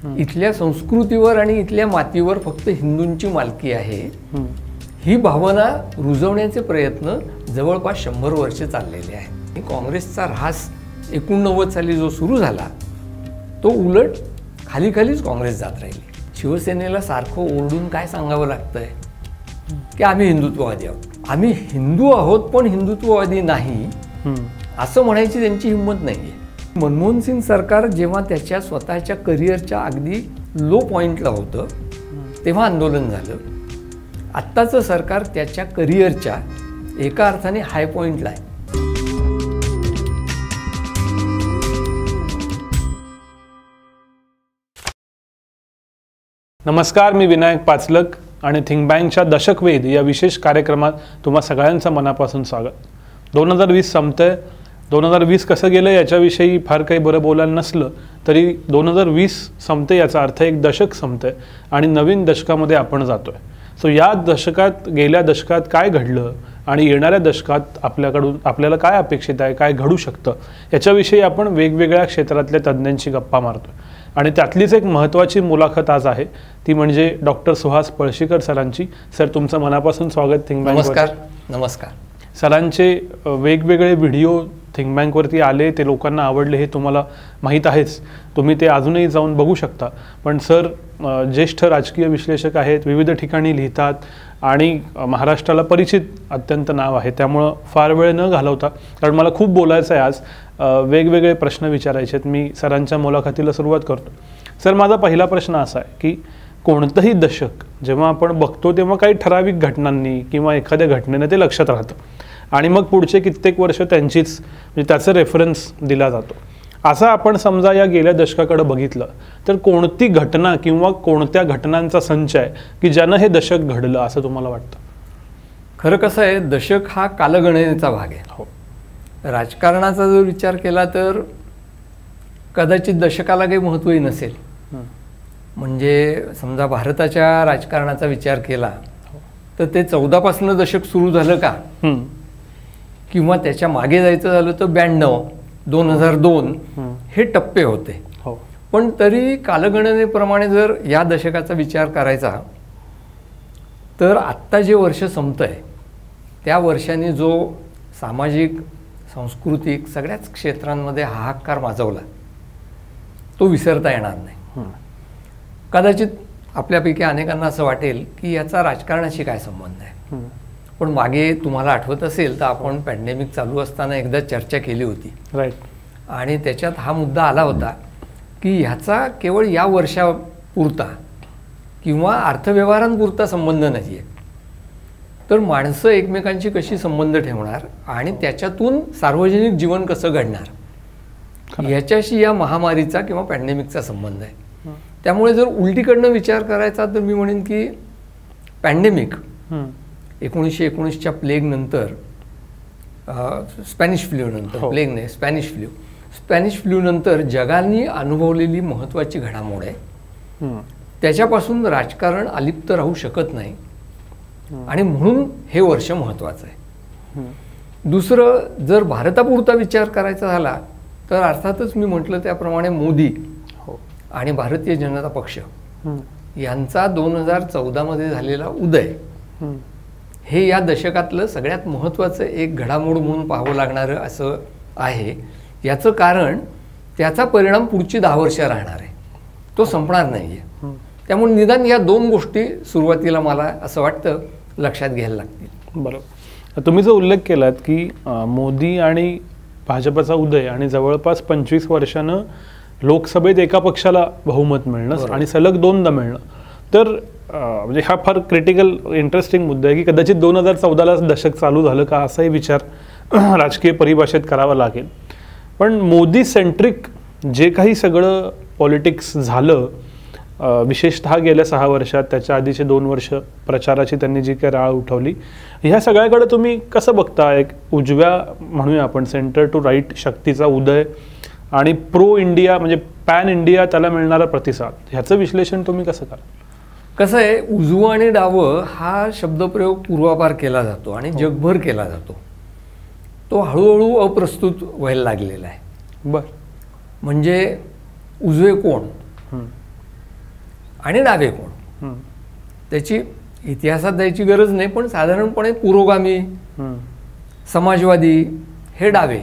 इथल्या संस्कृतीवर आणि इथल्या मातीवर फक्त हिंदूंची मालकी आहे, ही भावना रुजवण्याचे प्रयत्न जवळपास 100 वर्षे चाललेले आहेत. काँग्रेसचा ऱ्हास 89 साली जो सुरू झाला तो उलट खाली खालीच काँग्रेस जात राहिली. शिवसेनेला सारखं ओरडून काय सांगावं लागतंय की आम्ही हिंदुत्ववादी आहोत. आम्ही हिंदू आहोत पण हिंदुत्ववादी नाही असं म्हणायची त्यांची हिंमत नाही आहे. मनमोहन सिंग सरकार जेव्हा त्याच्या स्वतःच्या करिअरच्या अगदी लो पॉईंटला होतं तेव्हा आंदोलन झालं. आत्ताचं सरकार त्याच्या करिअरच्या एका अर्थाने हाय पॉईंटला आहे. नमस्कार, मी विनायक पाचलक आणि थिंक बँकच्या दशकवेध या विशेष कार्यक्रमात तुम्हा सगळ्यांचं मनापासून स्वागत. 2020 संपतंय. 2020 कसं गेलं याच्याविषयी फार काही बरं बोलायला नसलं तरी 2020 संपते याचा अर्थ एक दशक संपतंय आणि नवीन दशकामध्ये आपण जातोय. सो या दशकात, गेल्या दशकात काय घडलं आणि येणाऱ्या दशकात आपल्याला काय अपेक्षित आहे, काय घडू शकतं याच्याविषयी आपण वेगवेगळ्या क्षेत्रातल्या तज्ज्ञांशी गप्पा मारतोय. आणि त्यातलीच एक महत्त्वाची मुलाखत आज आहे, ती म्हणजे डॉक्टर सुहास पळशीकर सरांची. सर, तुमचं मनापासून स्वागत थिंक बँक. नमस्कार. नमस्कार. सरांचे वेगवेगळे व्हिडिओ थिंक बँकवरती आले, ते लोकांना आवडले हे तुम्हाला माहीत आहेच. तुम्ही ते अजूनही जाऊन बघू शकता. पण सर ज्येष्ठ राजकीय विश्लेषक आहेत, विविध ठिकाणी लिहितात आणि महाराष्ट्राला परिचित अत्यंत नाव आहे. त्यामुळं फार वेळ न घालवता, कारण मला खूप बोलायचं आहे आज, वेगवेगळे प्रश्न विचारायचे आहेत. मी सरांच्या मुलाखतीला सुरुवात करतो. सर, माझा पहिला प्रश्न असा आहे की कोणतंही दशक जेव्हा आपण बघतो तेव्हा काही ठराविक घटनांनी किंवा एखाद्या घटनेने ते लक्षात राहतं आणि मग पुढचे कित्येक वर्ष त्यांचीच म्हणजे त्याचा रेफरन्स दिला जातो. असं आपण समजा या गेल्या दशकाकडे बघितलं तर कोणती घटना किंवा कोणत्या घटनांचा संच आहे की ज्यानं हे दशक घडलं असं तुम्हाला वाटतं? खरं कसं आहे, दशक हा कालगणनेचा भाग आहे. हो. राजकारणाचा जर विचार केला तर कदाचित दशकाला काही महत्त्वही नसेल. म्हणजे समजा भारताच्या राजकारणाचा विचार केला तर ते 14 पासून दशक सुरू झालं का, किंवा त्याच्या मागे जायचं झालं तर 92, 2002 हे टप्पे होते. पण तरी कालगणनेप्रमाणे जर या दशकाचा विचार करायचा तर आत्ता जे वर्ष संपतंय त्या वर्षांनी जो सामाजिक, सांस्कृतिक सगळ्याच क्षेत्रांमध्ये हाहाकार माजवला तो विसरता येणार नाही. कदाचित आपल्यापैकी अनेकांना असं वाटेल की याचा राजकारणाशी काय संबंध आहे. पण मागे तुम्हाला आठवत असेल तर आपण पॅन्डेमिक चालू असताना एकदा चर्चा केली होती. राईट. आणि त्याच्यात हा मुद्दा आला होता की ह्याचा केवळ या वर्षापुरता किंवा अर्थव्यवहारांपुरता संबंध नाही आहे, तर माणसं एकमेकांशी कशी संबंध ठेवणार आणि त्याच्यातून सार्वजनिक जीवन कसं घडणार याच्याशी या महामारीचा किंवा पॅन्डेमिकचा संबंध आहे. त्यामुळे जर उलटीकडनं विचार करायचा तर मी म्हणेन की पॅन्डेमिक 1919च्या प्लेग नंतर, स्पॅनिश फ्लू नंतर, प्लेग नाही स्पॅनिश फ्लू नंतर जगाने अनुभवलेली महत्त्वाची घडामोड आहे. त्याच्यापासून राजकारण अलिप्त राहू शकत नाही आणि म्हणून हे वर्ष महत्त्वाचं आहे. दुसरं, जर भारतापुरता विचार करायचा झाला तर अर्थातच मी म्हटलं त्याप्रमाणे मोदी आणि भारतीय जनता पक्ष यांचा 2014 झालेला उदय हे या दशकातलं सगळ्यात महत्त्वाचं एक घडामोड म्हणून पाहावं लागणारं असं आहे. याचं कारण त्याचा परिणाम पुढची 10 वर्ष राहणार आहे, तो संपणार नाही आहे. त्यामुळे निदान या 2 गोष्टी सुरुवातीला मला असं वाटतं लक्षात घ्यायला लागतील. बरोबर. तुम्ही जो उल्लेख केलात की मोदी आणि भाजपचा उदय आणि जवळपास 25 वर्षानं लोकसभेत एका पक्षाला बहुमत मिळणं आणि सलग 2दा मिळणं, तर म्हणजे हा फार क्रिटिकल इंटरेस्टिंग मुद्दा आहे की कदाचित 2014ला दशक चालू झालं का असाही विचार राजकीय परिभाषेत करावा लागेल. पण मोदी सेंट्रिक जे काही सगळं पॉलिटिक्स झालं, विशेषतः गेल्या 6 वर्षात, त्याच्या आधीचे 2 वर्ष प्रचाराची त्यांनी जी काही राळ उठवली, ह्या सगळ्याकडे तुम्ही कसं बघता? एक उजव्या म्हणूया आपण सेंटर टू राईट शक्तीचा उदय आणि प्रो इंडिया म्हणजे पॅन इंडिया त्याला मिळणारा प्रतिसाद, ह्याचं विश्लेषण तुम्ही कसं कराल? कसं आहे, उजवं आणि डावं हा शब्दप्रयोग पूर्वापार केला जातो आणि जगभर केला जातो. तो हळूहळू अप्रस्तुत व्हायला लागलेला आहे. बरं. म्हणजे उजवे कोण आणि डावे कोण. त्याची इतिहासात द्यायची गरज नाही, पण साधारणपणे पुरोगामी, समाजवादी हे डावे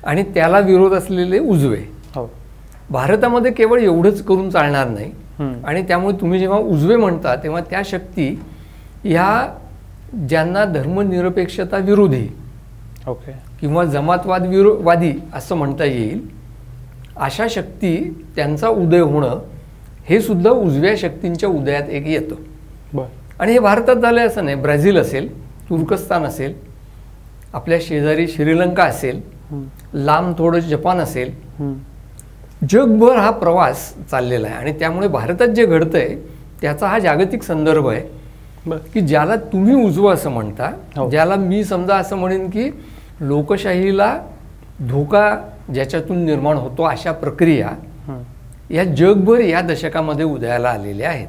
आणि त्याला विरोध असलेले उजवे. भारतामध्ये केवळ एवढंच करून चालणार नाही. आणि त्यामुळे तुम्ही जेव्हा उजवे म्हणता तेव्हा त्या शक्ती ह्या ज्यांना धर्मनिरपेक्षता विरोधी किंवा जमातवाद वादी असं म्हणता येईल अशा शक्ती त्यांचा उदय होणं हे सुद्धा उजव्या शक्तींच्या उदयात एक येतं. आणि हे भारतात झालं असं नाही. ब्राझील असेल, तुर्कस्तान असेल, आपल्या शेजारी श्रीलंका असेल, लांब थोडं जपान असेल, जगभर हा प्रवास चाललेला आहे. आणि त्यामुळे भारतात जे घडतंय त्याचा हा जागतिक संदर्भ आहे की ज्याला तुम्ही उजवं असं म्हणता, ज्याला मी समजा असं म्हणेन की लोकशाहीला धोका ज्याच्यातून निर्माण होतो अशा प्रक्रिया या जगभर या दशकामध्ये उदयाला आलेल्या आहेत.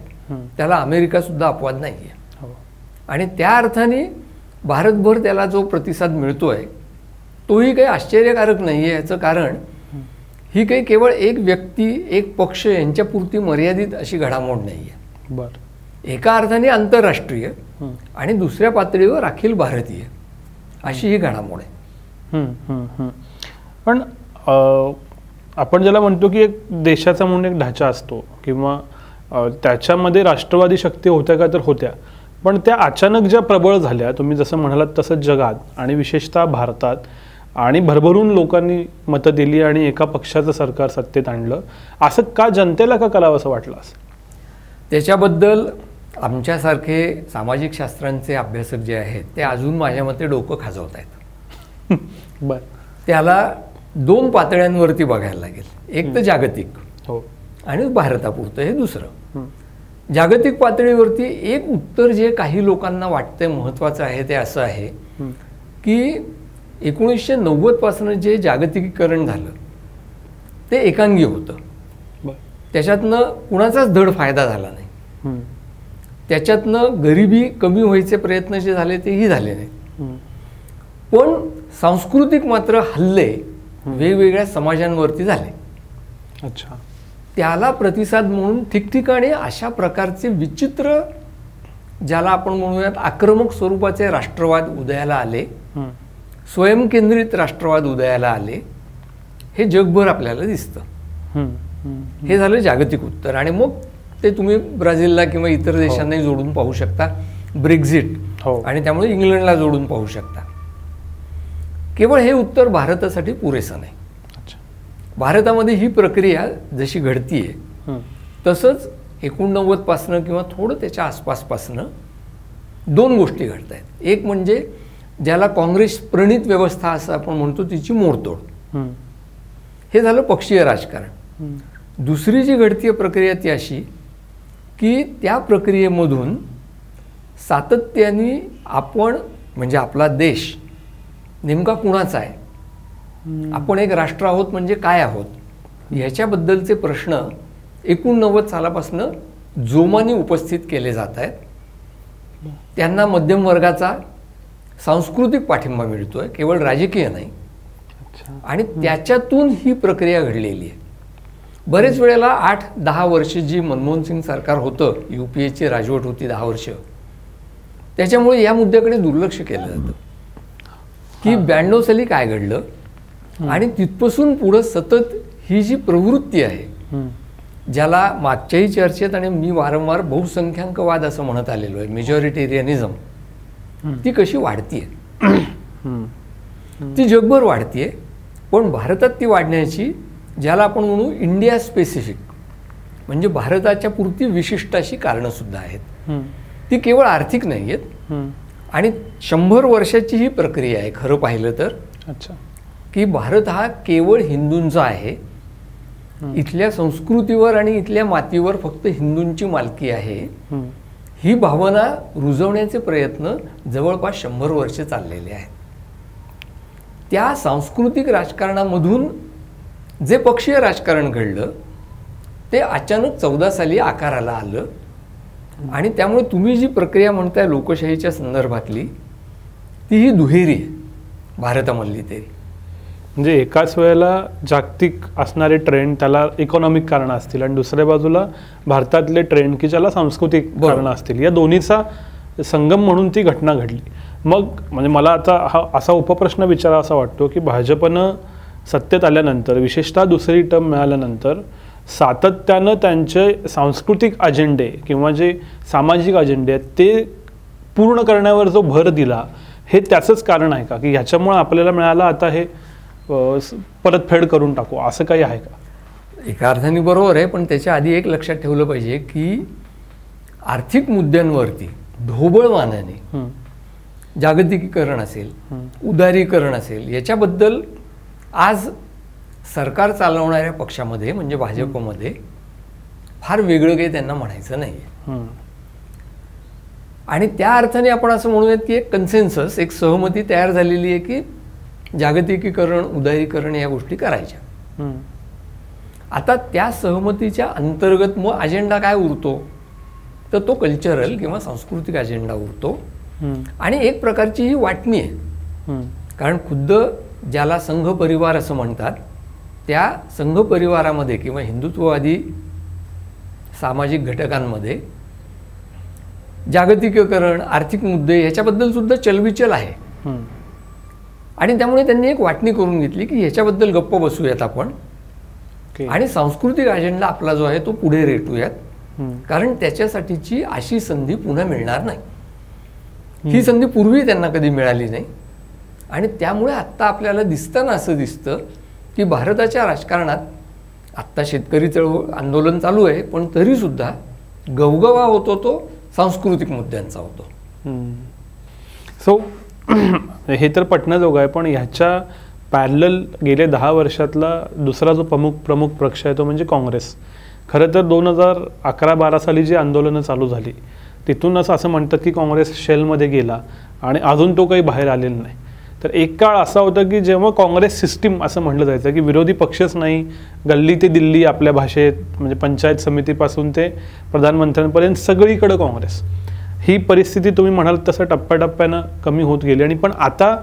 त्याला अमेरिका सुद्धा अपवाद नाही आहे. आणि त्या अर्थाने भारतभर त्याला जो प्रतिसाद मिळतोय तोही काही आश्चर्यकारक नाही आहे. याचं कारण ही काही केवळ एक व्यक्ती, एक पक्ष यांच्यापुरती मर्यादित अशी घडामोड नाही आहे. एका अर्थाने आंतरराष्ट्रीय आणि दुसऱ्या पातळीवर अखिल भारतीय अशी ही घडामोड आहे. पण आपण ज्याला म्हणतो की एक देशाचा म्हणून एक ढाचा असतो किंवा त्याच्यामध्ये राष्ट्रवादी शक्ती होत्या का, तर होत्या. पण त्या अचानक ज्या प्रबळ झाल्या, तुम्ही जसं म्हणालात तसं जगात आणि विशेषतः भारतात, आणि भरभरून लोकांनी मतं दिली आणि एका पक्षाचं सरकार सत्तेत आणलं, असं का जनतेला का करावं असं वाटलं? त्याच्याबद्दल आमच्यासारखे सामाजिक शास्त्रांचे अभ्यासक जे आहेत ते अजून माझ्या मते डोकं खाजवत आहेत. त्याला दोन पातळ्यांवरती बघायला लागेल. एक तर जागतिक आणि भारतापुरतं हे दुसरं. जागतिक पातळीवरती एक उत्तर जे काही लोकांना वाटतंय महत्त्वाचं आहे ते असं आहे की 1990 पासून जे जागतिकीकरण झालं ते एकांगी होतं. त्याच्यातनं कुणाचाच धड फायदा झाला नाही. त्याच्यातनं गरिबी कमी व्हायचे प्रयत्न जे झाले तेही झाले नाहीत. पण सांस्कृतिक मात्र हल्ले वेगवेगळ्या समाजांवरती झाले. त्याला प्रतिसाद म्हणून ठिकठिकाणी अशा प्रकारचे विचित्र, ज्याला आपण म्हणूयात आक्रमक स्वरूपाचे राष्ट्रवाद उदयाला आले, स्वयंकेंद्रित राष्ट्रवाद उदयाला आले. हे जगभर आपल्याला दिसतं. हे झालं जागतिक उत्तर. आणि मग ते तुम्ही ब्राझीलला किंवा इतर देशांनाही जोडून पाहू शकता, ब्रेक्झिट, आणि त्यामुळे इंग्लंडला जोडून पाहू शकता. केवळ हे उत्तर भारतासाठी पुरेसं नाही. भारतामध्ये ही प्रक्रिया जशी घडतीये तसंच 89 पासनं किंवा थोडं त्याच्या आसपासपासनं दोन गोष्टी घडत आहेत. एक म्हणजे ज्याला काँग्रेस प्रणित व्यवस्था असं आपण म्हणतो तिची मोडतोड. हे झालं पक्षीय राजकारण. दुसरी जी घडतीय प्रक्रिया ती अशी की त्या प्रक्रियेमधून सातत्याने आपण म्हणजे आपला देश नेमका कुणाचा आहे, आपण एक राष्ट्र आहोत म्हणजे काय आहोत, ह्याच्याबद्दलचे प्रश्न 89 सालापासून जोमाने उपस्थित केले जात आहेत. त्यांना मध्यम वर्गाचा सांस्कृतिक पाठिंबा मिळतोय, केवळ राजकीय नाही. आणि त्याच्यातून ही प्रक्रिया घडलेली आहे. बरेच वेळेला 8-10 वर्ष जी मनमोहन सिंग सरकार होतं, UPAची राजवट होती 10 वर्ष, त्याच्यामुळे या मुद्द्याकडे दुर्लक्ष केलं जातं की 92 साली काय घडलं. आणि तिथपासून पुढं सतत ही जी प्रवृत्ती आहे, ज्याला मागच्याही चर्चेत आणि मी वारंवार बहुसंख्याकवाद असं म्हणत आलेलो आहे, मेजॉरिटेरियनिझम, ती कशी वाढतीये. ती जगभर वाढतीये. पण भारतात ती वाढण्याची ज्याला आपण म्हणू इंडिया स्पेसिफिक म्हणजे भारताच्या पुरती विशिष्ट अशी कारणं सुद्धा आहेत. ती केवळ आर्थिक नाही आहेत. आणि 100 वर्षाची ही प्रक्रिया आहे खरं पाहिलं तर. की भारत हा केवळ हिंदूंचा आहे. इथल्या संस्कृतीवर आणि इथल्या मातीवर फक्त हिंदूंची मालकी आहे. ही भावना रुजवण्याचे प्रयत्न जवळपास 100 वर्ष चाललेले आहेत. त्या सांस्कृतिक राजकारणामधून जे पक्षीय राजकारण घडलं ते अचानक 14 साली आकाराला आलं. आणि त्यामुळे तुम्ही जी प्रक्रिया म्हणताय लोकशाहीच्या संदर्भातली, ती ही दुहेरी आहे भारतामधली. तरी म्हणजे एकाच वेळेला जागतिक असणारे ट्रेंड त्याला इकॉनॉमिक कारणं असतील आणि दुसऱ्या बाजूला भारतातले ट्रेंड की ज्याला सांस्कृतिक कारणं असतील, या दोन्हीचा संगम म्हणून ती घटना घडली. मग म्हणजे मला आता हा असा उपप्रश्न विचारावा असा वाटतो की भाजपनं सत्तेत आल्यानंतर, विशेषतः दुसरी टर्म मिळाल्यानंतर, सातत्यानं त्यांचे सांस्कृतिक अजेंडे किंवा जे सामाजिक अजेंडे आहेत ते पूर्ण करण्यावर जो भर दिला, हे त्याचंच कारण आहे का की ह्याच्यामुळे आपल्याला मिळालं आता हे परतफेड करून टाकू, असं काही आहे का? एका अर्थाने बरोबर आहे, पण त्याच्या आधी एक लक्षात ठेवलं पाहिजे की आर्थिक मुद्द्यांवरती ढोबळमानाने जागतिकीकरण असेल, उदारीकरण असेल, याच्याबद्दल आज सरकार चालवणाऱ्या पक्षामध्ये म्हणजे भाजपमध्ये फार वेगळं काही त्यांना म्हणायचं नाही आहे. आणि त्या अर्थाने आपण असं म्हणूयात की एक कन्सेन्सस, एक सहमती तयार झालेली आहे की जागतिकीकरण, उदारीकरण या गोष्टी करायच्या. आता त्या सहमतीच्या अंतर्गत मग अजेंडा काय उरतो, तर तो कल्चरल किंवा सांस्कृतिक अजेंडा उरतो. आणि एक प्रकारची ही वाटणी आहे, कारण खुद्द ज्याला संघ परिवार असं म्हणतात, त्या संघ परिवारामध्ये किंवा हिंदुत्ववादी सामाजिक घटकांमध्ये जागतिकीकरण, आर्थिक मुद्दे ह्याच्याबद्दल सुद्धा चलबिचल आहे. आणि त्यामुळे त्यांनी एक वाटणी करून घेतली की ह्याच्याबद्दल गप्प बसूयात आपण आणि सांस्कृतिक अजेंडा आपला जो आहे तो पुढे रेटूयात, कारण त्याच्यासाठीची अशी संधी पुन्हा मिळणार नाही. ही संधी पूर्वी त्यांना कधी मिळाली नाही. आणि त्यामुळे आत्ता आपल्याला दिसताना असं दिसतं की भारताच्या राजकारणात आत्ता शेतकरी चळवळ आंदोलन चालू आहे, पण तरीसुद्धा गवगवा होतो तो सांस्कृतिक मुद्द्यांचा होतो. सो हे तर पटण्याजोगं आहे, पण ह्याच्या पॅरलल गेले 10 वर्षातला दुसरा जो प्रमुख पक्ष आहे तो म्हणजे काँग्रेस. खरं तर 2011-12 साली जी आंदोलनं चालू झाली तिथूनच असं म्हणतात की काँग्रेस शेलमध्ये गेला आणि अजून तो काही बाहेर आलेला नाही. तर एक काळ असा होता की जेव्हा काँग्रेस सिस्टीम असं म्हटलं जायचं की विरोधी पक्षच नाही, गल्ली ते दिल्ली आपल्या भाषेत, म्हणजे पंचायत समितीपासून ते प्रधानमंत्र्यांपर्यंत सगळीकडे काँग्रेस. ही परिस्थिती तुम्ही म्हणाल तसं टप्प्याटप्प्यानं कमी होत गेली आणि पण आता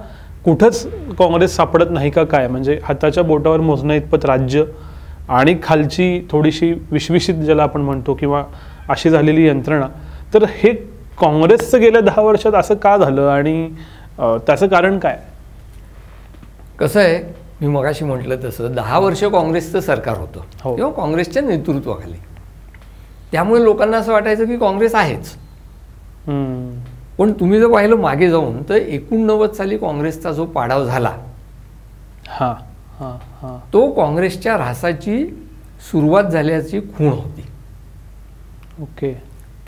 कुठंच काँग्रेस सापडत नाही का काय? म्हणजे हाताच्या बोटावर मोजण्या इतपत राज्य आणि खालची थोडीशी विश्विषित ज्याला आपण म्हणतो किंवा अशी झालेली यंत्रणा. तर हे काँग्रेसचं गेल्या 10 वर्षात असं का झालं आणि त्याचं कारण काय? कसं आहे, मी मगाशी म्हटलं तसं 10 वर्ष काँग्रेसचं सरकार होतं किंवा काँग्रेसच्या नेतृत्वाखाली, त्यामुळे लोकांना असं वाटायचं की काँग्रेस आहेच. पण तुम्ही जर पाहिलं मागे जाऊन तर 89 साली काँग्रेसचा जो पाडाव झाला तो काँग्रेसच्या ऱ्हासाची सुरुवात झाल्याची खूण होती. ओके.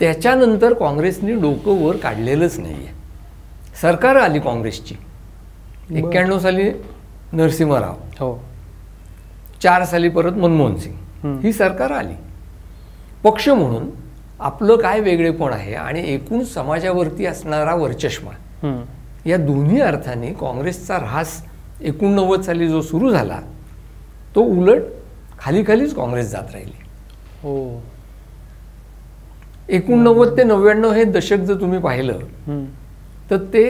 त्याच्यानंतर काँग्रेसने डोकं वर काढलेलंच नाहीये. सरकार आली काँग्रेसची 91 साली नरसिंहराव, 4 साली परत मनमोहन सिंग, ही सरकार आली. पक्ष म्हणून आपलं काय वेगळेपण आहे आणि एकूण समाजावरती असणारा वरचष्मा, या दोन्ही अर्थाने काँग्रेसचा ऱ्हास 89 साली जो सुरू झाला तो उलट खाली खालीच काँग्रेस जात राहिली. 89 ते 99 हे दशक जर तुम्ही पाहिलं तर ते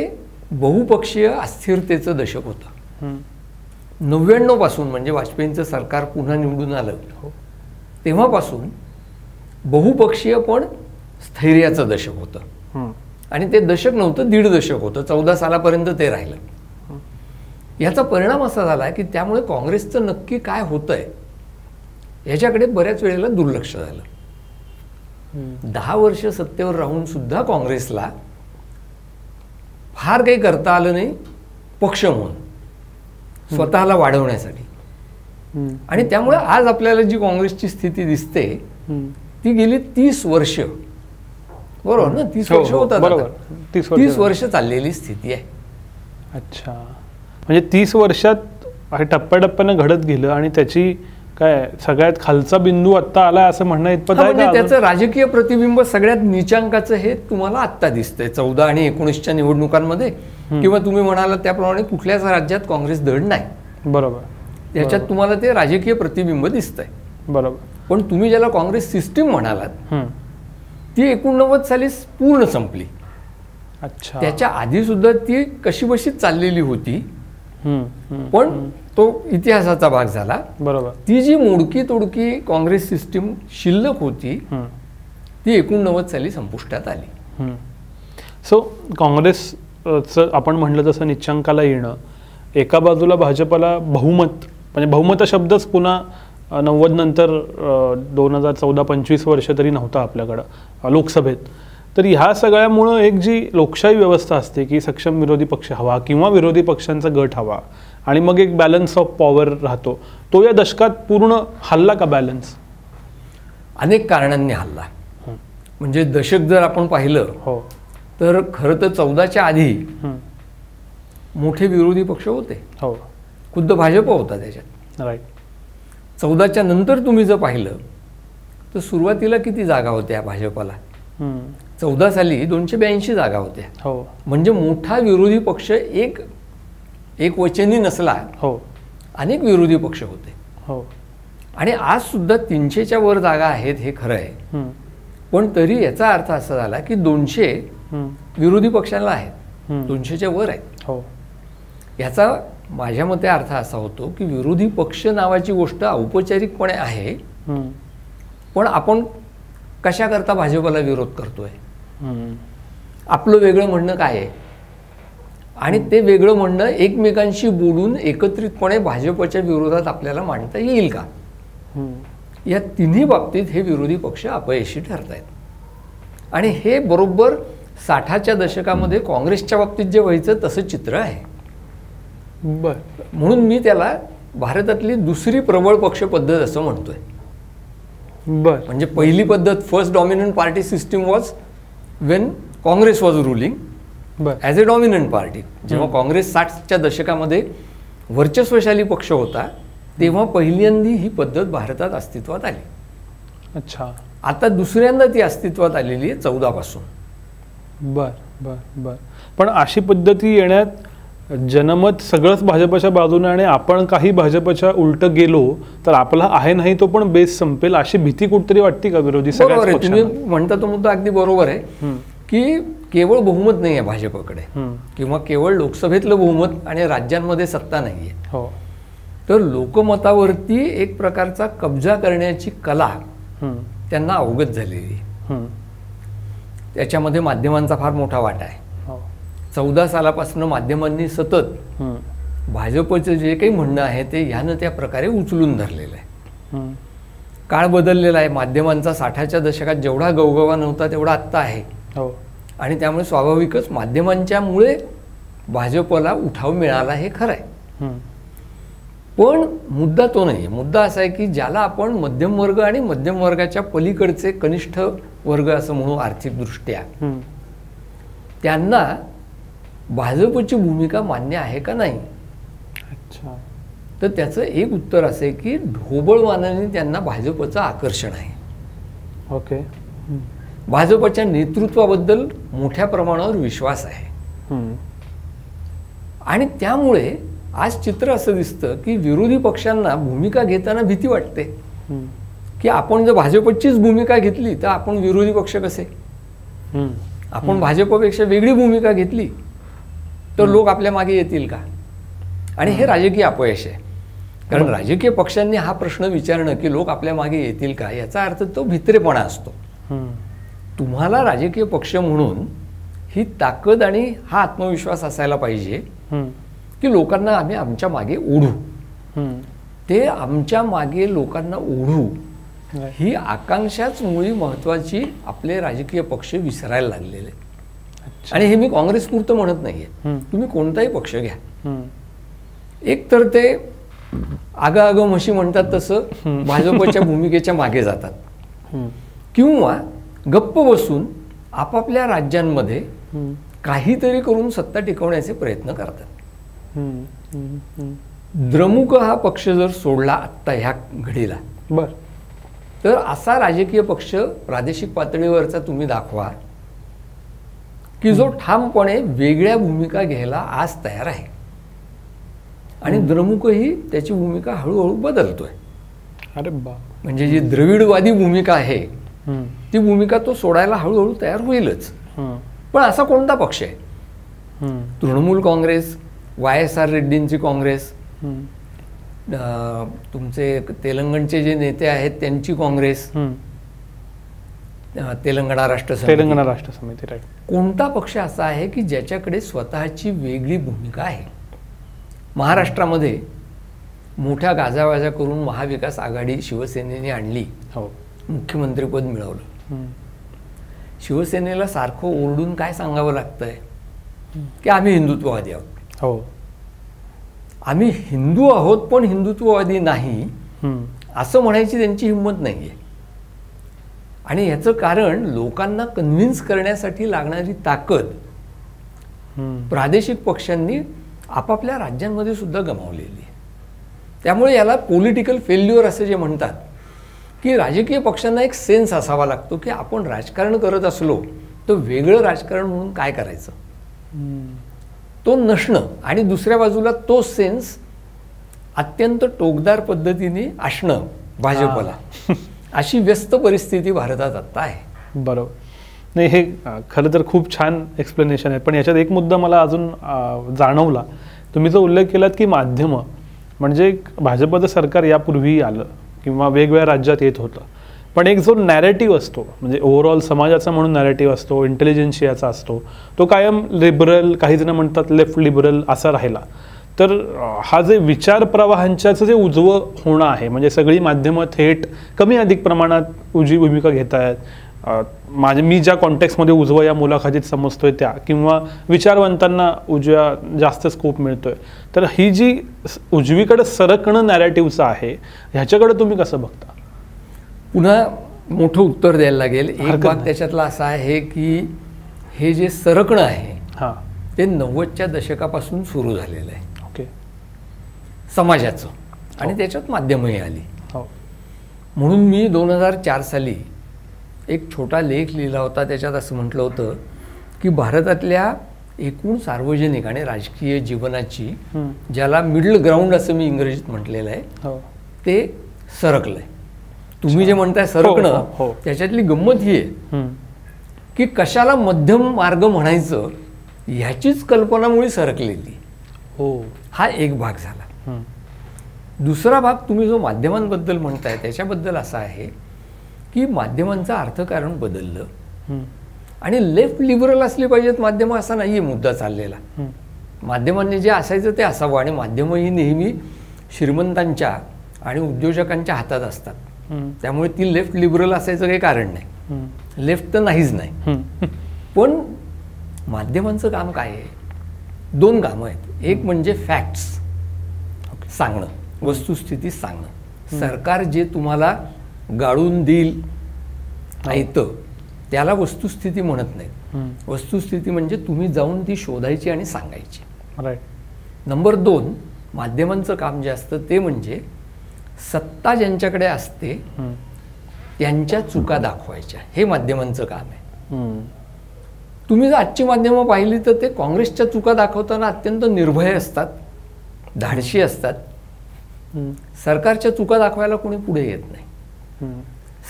बहुपक्षीय अस्थिरतेचं दशक होतं. 99 पासून म्हणजे वाजपेयींचं सरकार पुन्हा निवडून आलं तेव्हापासून बहुपक्षीय पण स्थैर्याचं दशक होतं. आणि ते दशक नव्हतं, 1.5 दशक होतं. 14 सालापर्यंत ते राहिलं. याचा परिणाम असा झाला की त्यामुळे काँग्रेसचं नक्की काय होतंय याच्याकडे बऱ्याच वेळेला दुर्लक्ष झालं. 10 वर्ष सत्तेवर राहून सुद्धा काँग्रेसला फार काही करता आलं नाही पक्ष म्हणून स्वतःला वाढवण्यासाठी. आणि त्यामुळे आज आपल्याला जी काँग्रेसची स्थिती दिसते ती गेली 30 वर्ष, बरोबर ना, 30 वर्ष होतात, 30 वर्ष चाललेली स्थिती आहे. अच्छा, म्हणजे 30 वर्षात हे टप्प्याटप्प्यानं घडत गेलं आणि त्याची काय सगळ्यात खालचा बिंदू आत्ता आलाय असं म्हणणं इतपत आहे का? त्याचं राजकीय प्रतिबिंब सगळ्यात नीचांकाचं हे तुम्हाला आत्ता दिसतंय 14 आणि 19च्या निवडणुकांमध्ये. किंवा तुम्ही म्हणाला त्याप्रमाणे कुठल्याच राज्यात काँग्रेस धड नाही, बरोबर, त्याच्यात तुम्हाला ते राजकीय प्रतिबिंब दिसतंय, बरोबर. पण तुम्ही ज्याला काँग्रेस सिस्टीम म्हणालात ती 89 साली पूर्ण संपली. अच्छा. त्याच्या आधी सुद्धा ती कशीबशीच चाललेली होती. पण तो इतिहासाचा भाग झाला. बरोबर. ती जी मोडकी तोडकी काँग्रेस सिस्टीम शिल्लक होती ती 89 साली संपुष्टात आली. सो काँग्रेसचं आपण म्हटलं तसं निच्चंकाला येणं, एका बाजूला भाजपला बहुमत, म्हणजे बहुमत शब्दच पुन्हा 90 नंतर 2014-25 वर्ष तरी नव्हता आपल्याकडं लोकसभेत. तर ह्या सगळ्यामुळं एक जी लोकशाही व्यवस्था असते की सक्षम विरोधी पक्ष हवा किंवा विरोधी पक्षांचा गट हवा आणि मग एक बॅलन्स ऑफ पॉवर राहतो, तो या दशकात पूर्ण हल्ला का बॅलन्स? अनेक कारणांनी हल्ला. म्हणजे दशक जर आपण पाहिलं हो तर खरं तर 14च्या आधी मोठे विरोधी पक्ष होते. हो, खुद्द भाजप होता त्याच्यात. राईट. 14च्या नंतर तुम्ही जर पाहिलं तर सुरुवातीला किती जागा होत्या भाजपला? 14 साली 282 जागा होत्या. हो, म्हणजे मोठा विरोधी पक्ष एक वचनी नसला. हो, अनेक विरोधी पक्ष होते. हो. आणि आज सुद्धा 300च्या वर जागा आहेत हे खरं आहे. पण तरी याचा अर्थ असा झाला की 200 विरोधी पक्षांना आहेत, 200च्या वर आहेत. हो. याचा माझ्या मते अर्थ असा होतो की विरोधी पक्ष नावाची गोष्ट औपचारिकपणे आहे, पण आपण कशाकरता भाजपला विरोध करतोय? आपलं वेगळं म्हणणं काय आहे? आणि ते वेगळं म्हणणं एकमेकांशी बोलून एकत्रितपणे भाजपच्या विरोधात आपल्याला मांडता येईल का? या तिन्ही बाबतीत हे विरोधी पक्ष अपयशी ठरत आहेत. आणि हे बरोबर 60च्या दशकामध्ये काँग्रेसच्या बाबतीत जे व्हायचं तसं चित्र आहे. म्हणून मी त्याला भारतातली दुसरी प्रबळ पक्ष पद्धत असं म्हणतोय. म्हणजे पहिली पद्धत, first dominant party system was Wien Congress was ruling as a dominant party. जेव्हा काँग्रेस 60च्या दशकामध्ये वर्चस्वशाली पक्ष होता तेव्हा पहिल्यांदी ही पद्धत भारतात अस्तित्वात आली. अच्छा. आता दुसऱ्यांदा ती अस्तित्वात आलेली आहे 14 पासून. बर. पण अशी पद्धती येण्यात जनमत सगळंच भाजपच्या बाजूने आणि आपण काही भाजपच्या उलट गेलो तर आपला आहे नाही तो पण बेस संपेल अशी भीती कुठतरी वाटते का विरोधी सगळ्या पक्षांना? तुम्ही म्हणता तो मुद्दा अगदी बरोबर आहे की केवळ बहुमत नाही आहे भाजपकडे किंवा केवळ लोकसभेतलं बहुमत आणि राज्यांमध्ये सत्ता नाही आहे. हो. तर लोकमतावरती एक प्रकारचा कब्जा करण्याची कला त्यांना अवगत झालेली. त्याच्यामध्ये माध्यमांचा फार मोठा वाटा आहे. 14 सालापासून माध्यमांनी सतत भाजपचं जे काही म्हणणं आहे ते ह्यानं त्या प्रकारे उचलून धरलेलं आहे. काळ बदललेला आहे. माध्यमांचा 60च्या दशकात जेवढा गवगवा नव्हता तेवढा आत्ता आहे. आणि त्यामुळे स्वाभाविकच माध्यमांच्यामुळे भाजपला उठाव मिळाला हे खरं आहे. पण मुद्दा तो नाही. मुद्दा असा आहे की ज्याला आपण मध्यम वर्ग आणि मध्यम वर्गाच्या पलीकडचे कनिष्ठ वर्ग असं म्हणू आर्थिकदृष्ट्या, त्यांना भाजपची भूमिका मान्य आहे का नाही? तर त्याचं एक उत्तर असे की ढोबळमानाने त्यांना भाजपचं आकर्षण आहे. ओके. भाजपच्या नेतृत्वाबद्दल मोठ्या प्रमाणावर विश्वास आहे. आणि त्यामुळे आज चित्र असं दिसतं की विरोधी पक्षांना भूमिका घेताना भीती वाटते की आपण जर भाजपचीच भूमिका घेतली तर आपण विरोधी पक्ष कसे? आपण भाजपपेक्षा वेगळी भूमिका घेतली तर लोक आपल्या मागे येतील का? आणि हे राजकीय अपयश आहे. कारण राजकीय पक्षांनी हा प्रश्न विचारणं की लोक आपल्या मागे येतील का याचा अर्थ तो भित्रेपणा असतो. तुम्हाला राजकीय पक्ष म्हणून ही ताकद आणि हा आत्मविश्वास असायला पाहिजे की लोकांना आम्ही आमच्या मागे ओढू. ते आमच्या मागे लोकांना ओढू ही आकांक्षाच मुळी महत्वाची आपले राजकीय पक्ष विसरायला लागलेले. आणि हे मी काँग्रेसपुरतं म्हणत नाहीये. तुम्ही कोणताही पक्ष घ्या. एक तर ते आगं म्हशी म्हणतात तसं भाजपच्या भूमिकेच्या मागे जातात किंवा गप्प बसून आपापल्या राज्यांमध्ये काहीतरी करून सत्ता टिकवण्याचे प्रयत्न करतात. द्रमुक हा पक्ष जर सोडला आत्ता ह्या घडीला तर असा राजकीय पक्ष प्रादेशिक पातळीवरचा तुम्ही दाखवा की जो ठामपणे वेगळ्या भूमिका घ्यायला आज तयार आहे. आणि द्रमुकही त्याची भूमिका हळूहळू बदलतोय. अरे बा. म्हणजे जी द्रविडवादी भूमिका आहे ती भूमिका तो सोडायला हळूहळू तयार होईलच. पण असा कोणता पक्ष आहे? तृणमूल काँग्रेस YSR रेड्डींची काँग्रेस, हम्म. तुमचे तेलंगणचे जे नेते आहेत त्यांची काँग्रेस, तेलंगणा राष्ट्र समिती राईट. कोणता पक्ष असा आहे की ज्याच्याकडे स्वतःची वेगळी भूमिका आहे? महाराष्ट्रामध्ये मोठ्या गाजावाजा करून महाविकास आघाडी शिवसेनेने आणली, हो. मुख्यमंत्रीपद मिळवलं. शिवसेनेला सारखं ओरडून काय सांगावं लागतंय की आम्ही हिंदुत्ववादी आहोत. हो. आम्ही हिंदू आहोत पण हिंदुत्ववादी नाही असं म्हणायची त्यांची हिंमत नाहीये. आणि याचं कारण लोकांना कन्व्हिन्स करण्यासाठी लागणारी ताकद प्रादेशिक पक्षांनी आपापल्या राज्यांमध्ये सुद्धा गमावलेली आहे. त्यामुळे याला पॉलिटिकल फेल्युअर असं जे म्हणतात की राजकीय पक्षांना एक सेन्स असावा लागतो की आपण राजकारण करत असलो तर वेगळं राजकारण म्हणून काय करायचं, तो नसणं आणि दुसऱ्या बाजूला तो सेन्स अत्यंत टोकदार पद्धतीने असणं भाजपला, अशी व्यस्त परिस्थिती भारतात आत्ता आहे. बरोबर. नाही, हे खरं तर खूप छान एक्सप्लेनेशन आहे. पण याच्यात एक मुद्दा मला अजून जाणवला. तुम्ही जो उल्लेख केलात की माध्यमं, म्हणजे भाजपचं सरकार यापूर्वी आलं किंवा वेगवेगळ्या राज्यात येत होतं, पण एक जो नॅरेटिव्ह असतो, म्हणजे ओव्हरऑल समाजाचा म्हणून नॅरेटिव्ह असतो, इंटेलिजन्शियाचा असतो, तो कायम लिबरल, काही जण म्हणतात लेफ्ट लिबरल असा राहिला. तर हा जे विचार प्रवाहांच्याचं जे उजवं होणं आहे, म्हणजे सगळी माध्यमं थेट कमी अधिक प्रमाणात उजवी भूमिका घेत आहेत. मी ज्या कॉन्टेक्स्टमध्ये उजवं या मुलाखतीत समजतोय त्या, किंवा विचारवंतांना उजव्या जास्त स्कोप मिळतोय, तर ही जी उजवीकडे सरकणं नॅरेटिव्हचं आहे, ह्याच्याकडे तुम्ही कसं बघता? पुन्हा मोठं उत्तर द्यायला लागेल. एक भाग त्याच्यातला असा आहे की हे जे सरकणं आहे ते 90च्या दशकापासून सुरू झालेलं आहे समाजाचं, आणि त्याच्यात माध्यमही आली. म्हणून मी 2004 साली एक छोटा लेख लिहिला होता. त्याच्यात असं म्हटलं होतं की भारतातल्या एकूण सार्वजनिक आणि राजकीय जीवनाची, ज्याला मिडल ग्राउंड असं मी इंग्रजीत म्हटलेलं आहे, ते सरकलंय. तुम्ही जे म्हणताय सरकणं, त्याच्यातली गंमत ही आहे की कशाला मध्यम मार्ग म्हणायचं ह्याचीच कल्पनामुळे सरकलेली. हा एक भाग झाला. दुसरा भाग तुम्ही जो माध्यमांबद्दल म्हणताय त्याच्याबद्दल असा आहे की माध्यमांचं अर्थकारण बदललं आणि लेफ्ट लिबरल असली पाहिजेत माध्यमं असा नाहीये मुद्दा चाललेला. माध्यमांनी जे असायचं ते असावं, आणि माध्यमं ही नेहमी श्रीमंतांच्या आणि उद्योजकांच्या हातात असतात. त्यामुळे ती लेफ्ट लिबरल असायचं काही कारण नाही. लेफ्ट तर नाहीच नाही. पण माध्यमांचं काम काय आहे? 2 कामं आहेत. एक म्हणजे फॅक्ट्स सांगणं, वस्तुस्थिती सांगणं. सरकार जे तुम्हाला गाळून देईल ऐतं त्याला वस्तुस्थिती म्हणत नाहीत. वस्तुस्थिती म्हणजे तुम्ही जाऊन ती शोधायची आणि सांगायची. नंबर 2, माध्यमांचं काम जे असतं ते म्हणजे सत्ता ज्यांच्याकडे असते त्यांच्या चुका दाखवायच्या. हे माध्यमांचं काम आहे. तुम्ही जर आजची माध्यमं पाहिली तर ते काँग्रेसच्या चुका दाखवताना अत्यंत निर्भय असतात, धाडशी असतात. सरकारच्या चुका दाखवायला कोणी पुढे येत नाही.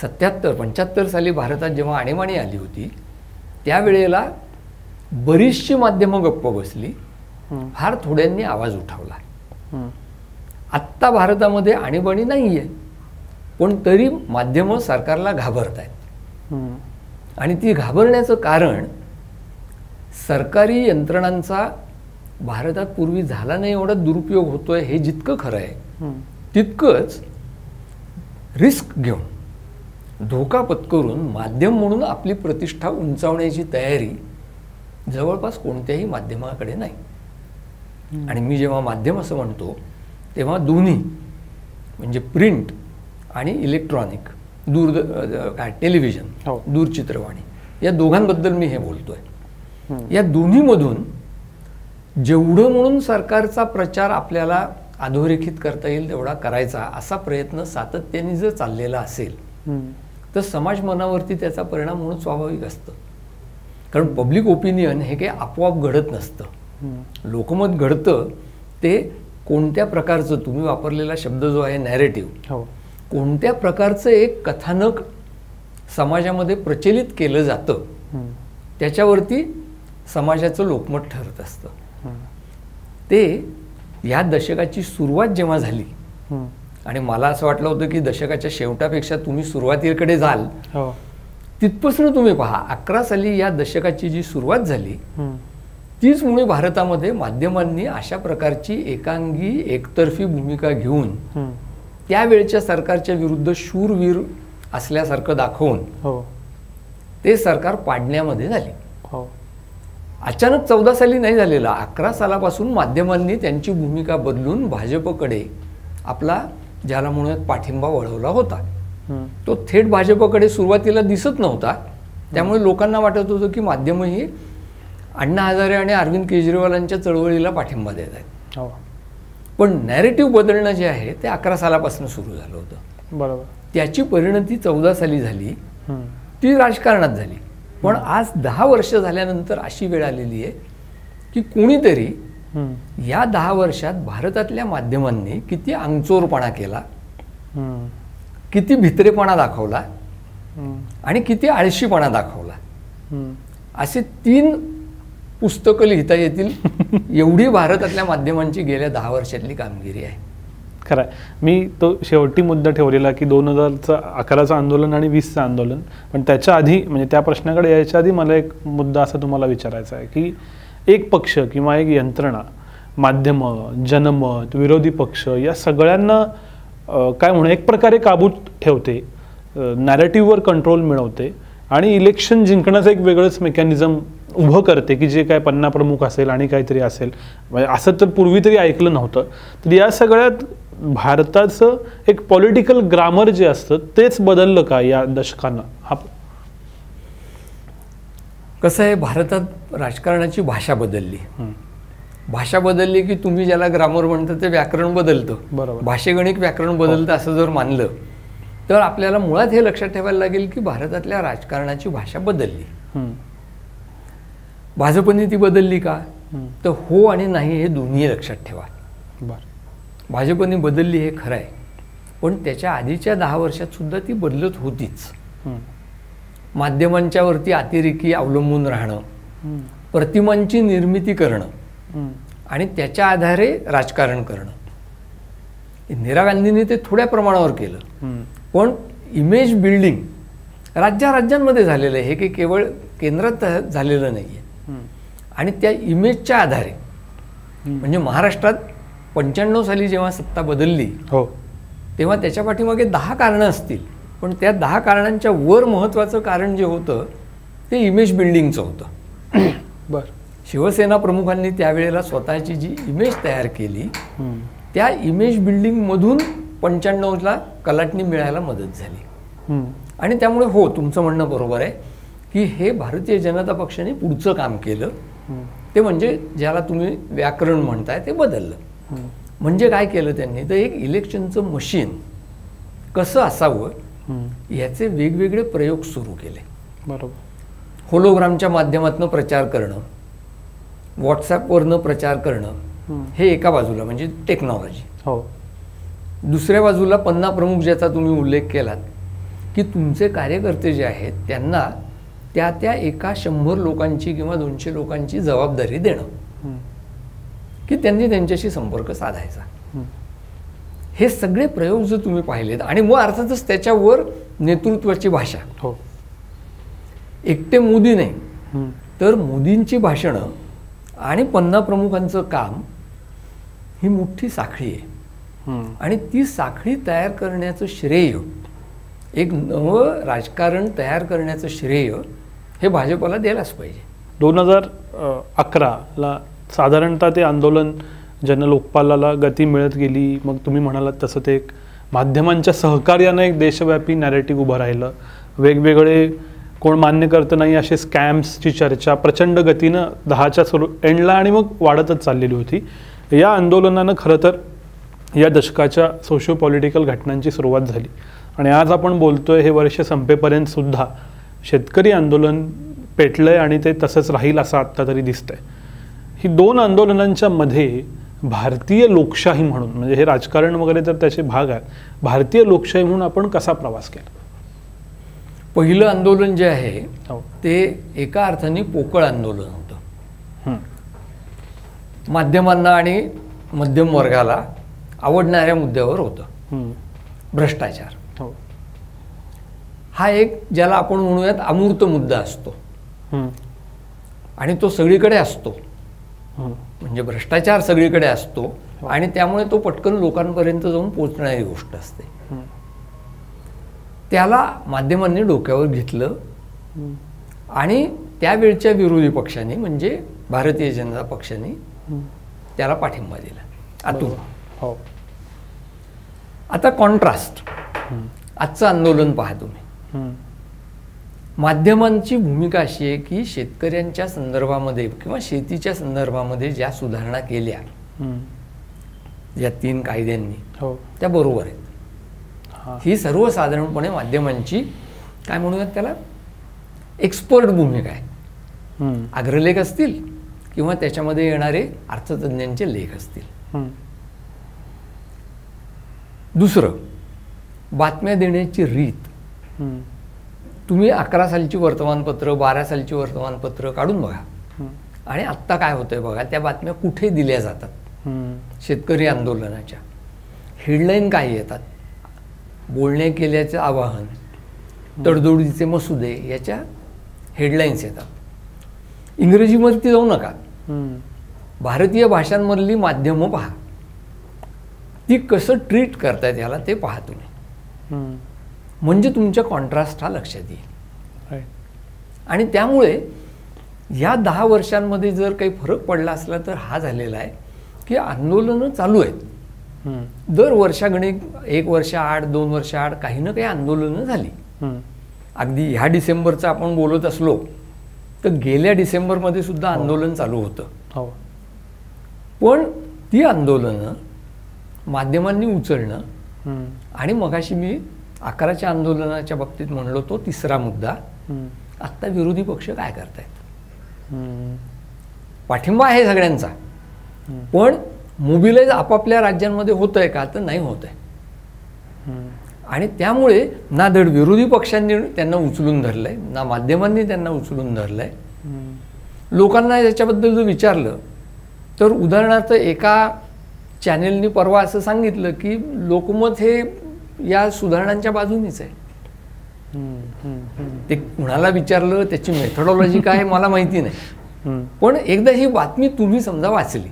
77-75 साली भारतात जेव्हा आणीबाणी आली होती त्यावेळेला बरीचशी माध्यमं गप्प बसली, फार थोड्यांनी आवाज उठवला. आत्ता भारतामध्ये आणीबाणी नाहीये, पण तरी माध्यमं सरकारला घाबरत आहेत. आणि ती घाबरण्याचं कारण सरकारी यंत्रणांचा भारतात पूर्वी झाला नाही एवढा दुरुपयोग होतोय हे जितकं खरं आहे, तितकंच रिस्क घेऊन, धोका पत्करून माध्यम म्हणून आपली प्रतिष्ठा उंचावण्याची तयारी जवळपास कोणत्याही माध्यमाकडे नाही. आणि मी जेव्हा माध्यम असं म्हणतो तेव्हा दोन्ही, म्हणजे प्रिंट आणि इलेक्ट्रॉनिक, टेलिव्हिजन, दूरचित्रवाणी, या दोघांबद्दल मी हे बोलतोय. या दोन्हीमधून जेवढं म्हणून सरकारचा प्रचार आपल्याला अधोरेखित करता येईल तेवढा करायचा, असा प्रयत्न सातत्याने जर चाललेला असेल तर समाज मनावरती त्याचा परिणाम होणं स्वाभाविक असतं. कारण पब्लिक ओपिनियन हे काही आपोआप घडत नसतं. लोकमत घडतं ते कोणत्या प्रकारचं, तुम्ही वापरलेला शब्द जो आहे नॅरेटिव्ह, कोणत्या प्रकारचं एक कथानक समाजामध्ये प्रचलित केलं जातं त्याच्यावरती समाजाचं लोकमत ठरत असतं. ते या दशकाची सुरुवात जेव्हा झाली, हम्म. आणि मला असं वाटलं होतं की दशकाच्या शेवटापेक्षा तुम्ही सुरुवातीकडे जाल, हो. तिथपासून तुम्ही पहा 11 साली या दशकाची जी सुरुवात झाली हम्म. तीच मुळे भारतामध्ये माध्यमांनी अशा प्रकारची एकांगी एकतर्फी भूमिका घेऊन हम्म. त्यावेळच्या सरकारच्या विरुद्ध शूरवीर असल्यासारखं दाखवून हो. ते सरकार पाडण्यामध्ये झाले. हो. अचानक 14 साली नाही झालेला, 11 सालापासून माध्यमांनी त्यांची भूमिका बदलून भाजपकडे आपला ज्याला म्हणूयात पाठिंबा वळवला होता. हम्म. तो थेट भाजपकडे सुरुवातीला दिसत नव्हता, त्यामुळे लोकांना वाटत होतं की माध्यमं ही अण्णा हजारे आणि अरविंद केजरीवालांच्या चळवळीला पाठिंबा देत आहेत. हो. पण नॅरेटिव्ह बदलणं जे आहे ते 11 सालापासून सुरू झालं होतं. बरोबर. त्याची परिणती 14 साली झाली, हम्म. ती राजकारणात झाली. पण आज 10 वर्ष झाल्यानंतर अशी वेळ आलेली आहे की कोणीतरी हम्म. या 10 वर्षात भारतातल्या माध्यमांनी किती अंगचोरपणा केला, हम्म. किती भित्रेपणा दाखवला हम्म. आणि किती आळशीपणा दाखवला, हम्म. असे 3 पुस्तकं लिहिता येतील एवढी भारतातल्या माध्यमांची गेल्या 10 वर्षातली कामगिरी आहे. खरं आहे. मी तो शेवटी मुद्दा ठेवलेला की 2011चं आंदोलन आणि 20चं आंदोलन, पण त्याच्या आधी म्हणजे त्या प्रश्नाकडे यायच्या आधी मला एक मुद्दा असा तुम्हाला विचारायचा आहे की एक पक्ष किंवा एक यंत्रणा, माध्यमं, जनमत, विरोधी पक्ष या सगळ्यांना काय म्हणू एक प्रकारे काबूत ठेवते, नॅरेटिव्हवर कंट्रोल मिळवते आणि इलेक्शन जिंकण्याचं एक वेगळंच मेकॅनिझम उभं करते की जे काय पन्ना प्रमुख असेल आणि काहीतरी असेल, म्हणजे असं तर पूर्वी तरी ऐकलं नव्हतं. तर या सगळ्यात भारताचं एक पॉलिटिकल ग्रामर जे असतं तेच बदललं का या दशकांना? हा कसं आहे, भारतात राजकारणाची भाषा बदलली. भाषा बदलली की तुम्ही ज्याला ग्रामर म्हणता ते व्याकरण बदलतं. बरोबर. भाषेगणिक व्याकरण बदलतं असं जर मानलं तर आपल्याला मुळात हे लक्षात ठेवायला लागेल की भारतातल्या राजकारणाची भाषा बदलली. भाजपने ती बदलली का? तर हो आणि नाही हे दोन्ही लक्षात ठेवा. भाजपने बदलली हे खरं आहे, पण त्याच्या आधीच्या 10 वर्षात सुद्धा ती बदलत होतीच. माध्यमांच्यावरती अतिरेकी अवलंबून राहणं, प्रतिमांची निर्मिती करणं आणि त्याच्या आधारे राजकारण करणं. इंदिरा गांधींनी ते थोड्या प्रमाणावर केलं, पण इमेज बिल्डिंग राज्यांमध्ये झालेलं आहे, हे काही केवळ केंद्रात झालेलं नाही आहे. आणि त्या इमेजच्या आधारे म्हणजे महाराष्ट्रात 95 साली जेव्हा सत्ता बदलली हो तेव्हा त्याच्या पाठीमागे 10 कारणं असतील, पण त्या 10 कारणांच्या वर महत्त्वाचं कारण जे होतं ते इमेज बिल्डिंगचं होतं. बरं. शिवसेना प्रमुखांनी त्यावेळेला स्वतःची जी इमेज तयार केली त्या इमेज बिल्डिंगमधून 95ला कलाटणी मिळायला मदत झाली. आणि त्यामुळे हो, तुमचं म्हणणं बरोबर आहे की हे भारतीय जनता पक्षाने पुढचं काम केलं, ते म्हणजे ज्याला तुम्ही व्याकरण म्हणताय ते बदललं. म्हणजे काय केलं त्यांनी, तर एक इलेक्शनचं मशीन कसं असावं याचे वेगवेगळे प्रयोग सुरू केले. बरोबर. होलोग्रामच्या माध्यमातून प्रचार करणं, व्हॉट्सॲपवरनं प्रचार करणं, हे एका बाजूला म्हणजे टेक्नॉलॉजी. हो. दुसऱ्या बाजूला पन्ना प्रमुख ज्याचा तुम्ही उल्लेख केलात की तुमचे कार्यकर्ते जे आहेत त्यांना त्या एका 100 लोकांची किंवा 200 लोकांची जबाबदारी देणं की त्यांनी त्यांच्याशी संपर्क साधायचा. हे सगळे प्रयोग जर तुम्ही पाहिलेत आणि मग अर्थातच त्याच्यावर नेतृत्वाची भाषा. हो. एकटे मोदी नाही तर मोदींची भाषणं आणि पन्ना प्रमुखांचं काम ही मोठी साखळी आहे. आणि ती साखळी तयार करण्याचं श्रेय, एक नवं राजकारण तयार करण्याचं श्रेय हे भाजपला द्यायलाच पाहिजे. 2011ला साधारणतः ते आंदोलन जनलोकपालाला गती मिळत गेली. मग तुम्ही म्हणालात तसं ते एक माध्यमांच्या सहकार्यानं एक देशव्यापी नॅरेटिव्ह उभं राहिलं. वेगवेगळे कोण मान्य करतं नाही असे स्कॅम्सची चर्चा प्रचंड गतीनं 10च्या एंडला आणि मग वाढतच चाललेली होती. या आंदोलनानं खरं तर या दशकाच्या सोशिओ पॉलिटिकल घटनांची सुरुवात झाली. आणि आज आपण बोलतोय हे वर्ष संपेपर्यंत सुद्धा शेतकरी आंदोलन पेटलंय आणि ते तसंच राहील असं आत्ता तरी दिसतंय. ही 2 आंदोलनांच्या मध्ये भारतीय लोकशाही म्हणून, म्हणजे हे राजकारण वगैरे तर त्याचे भाग आहेत, भारतीय लोकशाही म्हणून आपण कसा प्रवास केला? पहिलं आंदोलन जे आहे ते एका अर्थाने पोकळ आंदोलन होतं. माध्यमांना आणि मध्यम वर्गाला आवडणाऱ्या मुद्द्यावर होतं, भ्रष्टाचार. हो. हा एक ज्याला आपण म्हणूयात अमूर्त मुद्दा असतो आणि तो सगळीकडे असतो. म्हणजे भ्रष्टाचार सगळीकडे असतो आणि त्यामुळे तो पटकन लोकांपर्यंत जाऊन पोहोचणारी गोष्ट असते. त्याला माध्यमांनी डोक्यावर घेतलं आणि त्यावेळच्या विरोधी पक्षांनी म्हणजे भारतीय जनता पक्षाने त्याला पाठिंबा दिला आतून. हो. आता कॉन्ट्रास्ट, आजचं आंदोलन पहा तुम्ही. माध्यमांची भूमिका अशी आहे की शेतकऱ्यांच्या संदर्भामध्ये किंवा शेतीच्या संदर्भामध्ये ज्या सुधारणा केल्या या 3 कायद्यांनी, त्या बरोबर आहेत. ही सर्वसाधारणपणे माध्यमांची काय म्हणूयात त्याला एक्सपर्ट भूमिका आहे. अग्रलेख असतील किंवा त्याच्यामध्ये येणारे अर्थतज्ञांचे लेख असतील. दुसरं, बातम्या देण्याची रीत. तुम्ही 11 सालची वर्तमानपत्र, 12 सालची वर्तमानपत्र काढून बघा आणि आत्ता काय होतंय बघा. त्या बातम्या कुठे दिल्या जातात? शेतकरी आंदोलनाच्या हेडलाईन काय येतात? बोलणे केल्याचं आवाहन, तडजोडीचे मसुदे, याच्या हेडलाईन्स येतात. इंग्रजीमध्ये जाऊ नका, भारतीय भाषांमधली माध्यमं पहा, ती कसं ट्रीट करतायत याला ते पहा तुम्ही. म्हणजे तुमच्या कॉन्ट्रास्ट हा लक्षात येईल. आणि त्यामुळे या 10 वर्षांमध्ये जर काही फरक पडला असला तर हा झालेला आहे की आंदोलनं चालू आहेत. दर वर्षागणिक 1 वर्ष आड, 2 वर्ष आड काही ना काही आंदोलनं झाली. अगदी ह्या डिसेंबरचं आपण बोलत असलो तर गेल्या डिसेंबरमध्ये सुद्धा आंदोलन चालू होतं. पण ती आंदोलनं माध्यमांनी उचलणं आणि मगाशी मी 11च्या आंदोलनाच्या बाबतीत म्हणलो तो तिसरा मुद्दा. आत्ता विरोधी पक्ष काय करतायत? पाठिंबा आहे सगळ्यांचा, पण मोबिलाइज आपापल्या राज्यांमध्ये होत आहे का? तर नाही होत आहे. आणि त्यामुळे ना धड विरोधी पक्षांनी त्यांना उचलून धरलंय, ना माध्यमांनी त्यांना उचलून धरलंय. लोकांना याच्याबद्दल जर विचारलं तर उदाहरणार्थ एका चॅनेलनी परवा असं सांगितलं की लोकमत हे या सुधारणांच्या बाजूनीच आहे. ते कुणाला विचारलं, त्याची मेथोडॉलॉजी काय मला माहिती नाही, पण एकदा ही बातमी तुम्ही समजा वाचली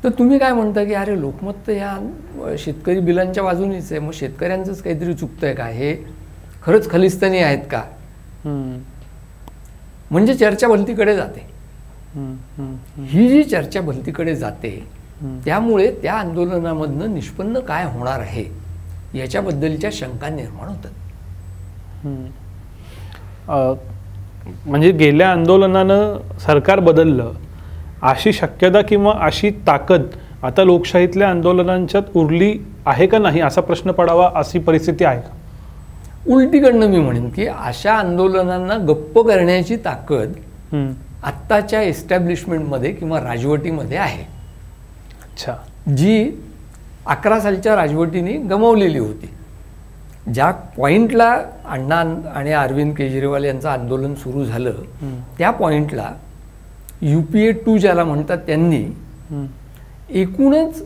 तर तुम्ही काय म्हणता की अरे लोकमत तर या शेतकरी बिलांच्या बाजूनीच आहे, मग शेतकऱ्यांचंच काहीतरी चुकतंय का? हे खरंच खलिस्तानी आहेत का? म्हणजे चर्चा भलतीकडे जाते. ही जी चर्चा भलतीकडे जाते त्यामुळे त्या आंदोलनामधनं निष्पन्न काय होणार आहे याच्याबद्दलच्या शंका निर्माण होतात. म्हणजे गेल्या आंदोलनानं सरकार बदललं अशी शक्यता किंवा अशी ताकद आता लोकशाहीतल्या आंदोलनांच्यात उरली आहे का नाही असा प्रश्न पडावा अशी परिस्थिती आहे का? उलटीकडनं मी म्हणेन की अशा आंदोलनांना गप्प करण्याची ताकद आत्ताच्या एस्टॅब्लिशमेंटमध्ये किंवा राजवटीमध्ये आहे. अच्छा. जी 11 सालच्या राजवटीने गमावलेली होती. ज्या पॉइंटला अण्णा आणि अरविंद केजरीवाल यांचं आंदोलन सुरू झालं त्या पॉइंटला UPA 2 ज्याला म्हणतात त्यांनी एकूणच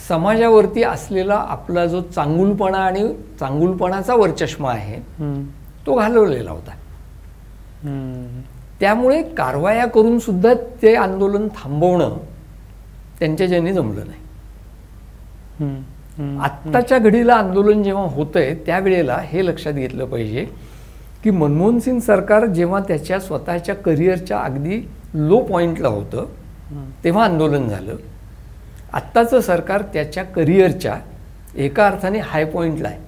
समाजावरती असलेला आपला जो चांगुलपणा आणि चांगुलपणाचा वरचष्मा आहे तो घालवलेला होता. त्यामुळे कारवाया करून सुद्धा ते आंदोलन थांबवणं त्यांच्या ज्यांनी जमलं नाही. आत्ताच्या घडीला आंदोलन जेव्हा होतंय त्यावेळेला हे लक्षात घेतलं पाहिजे की मनमोहन सिंग सरकार जेव्हा त्याच्या स्वतःच्या करिअरच्या अगदी लो पॉईंटला होतं तेव्हा आंदोलन झालं. आत्ताचं सरकार त्याच्या करिअरच्या एका अर्थाने हाय पॉईंटला आहे.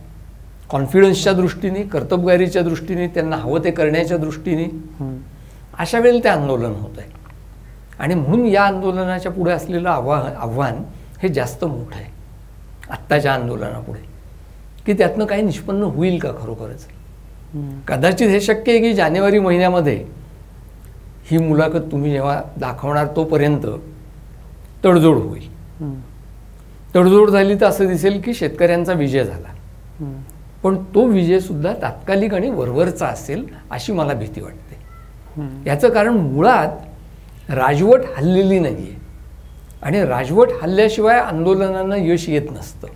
कॉन्फिडन्सच्या दृष्टीने, कर्तबगारीच्या दृष्टीने, त्यांना हवं ते करण्याच्या दृष्टीने अशा वेळेला ते आंदोलन होत आहे. आणि म्हणून या आंदोलनाच्या पुढे असलेलं आव्हान हे जास्त मोठं आहे आत्ताच्या आंदोलनापुढे, की त्यातनं काही निष्पन्न होईल का खरोखरच. कदाचित हे शक्य आहे की जानेवारी महिन्यामध्ये ही मुलाखत तुम्ही जेव्हा दाखवणार तोपर्यंत तडजोड होईल. तडजोड झाली तर असं दिसेल की शेतकऱ्यांचा विजय झाला, पण तो विजय सुद्धा तात्कालिक आणि वरवरचा असेल अशी मला भीती वाटते. याचं कारण मुळात राजवट हललेली नाहीये. आणि राजवट हल्ल्याशिवाय आंदोलनांना यश येत नसतं.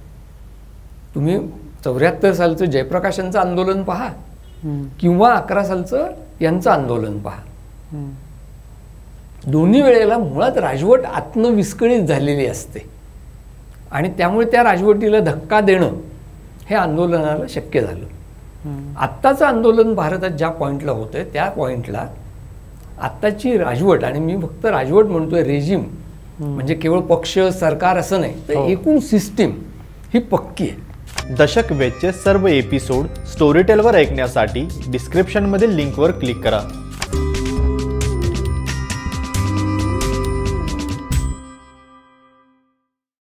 तुम्ही 74 सालचं जयप्रकाशांचं आंदोलन पहा किंवा 11 सालचं यांचं आंदोलन पहा. दोन्ही वेळेला मुळात राजवट आत्मविस्कळीत झालेली असते आणि त्यामुळे त्या राजवटीला धक्का देणं हे आंदोलनाला शक्य झालं. आत्ताचं आंदोलन भारतात ज्या पॉईंटला होतंय त्या पॉईंटला आत्ताची राजवट, आणि मी फक्त राजवट म्हणतोय, रेजिम म्हणजे केवळ पक्ष सरकार असं नाही, तर एकूण सिस्टीम ही पक्की आहे. दशक वेधचे सर्व एपिसोड स्टोरीटेलवर ऐकण्यासाठी डिस्क्रिप्शनमधील लिंकवर क्लिक करा.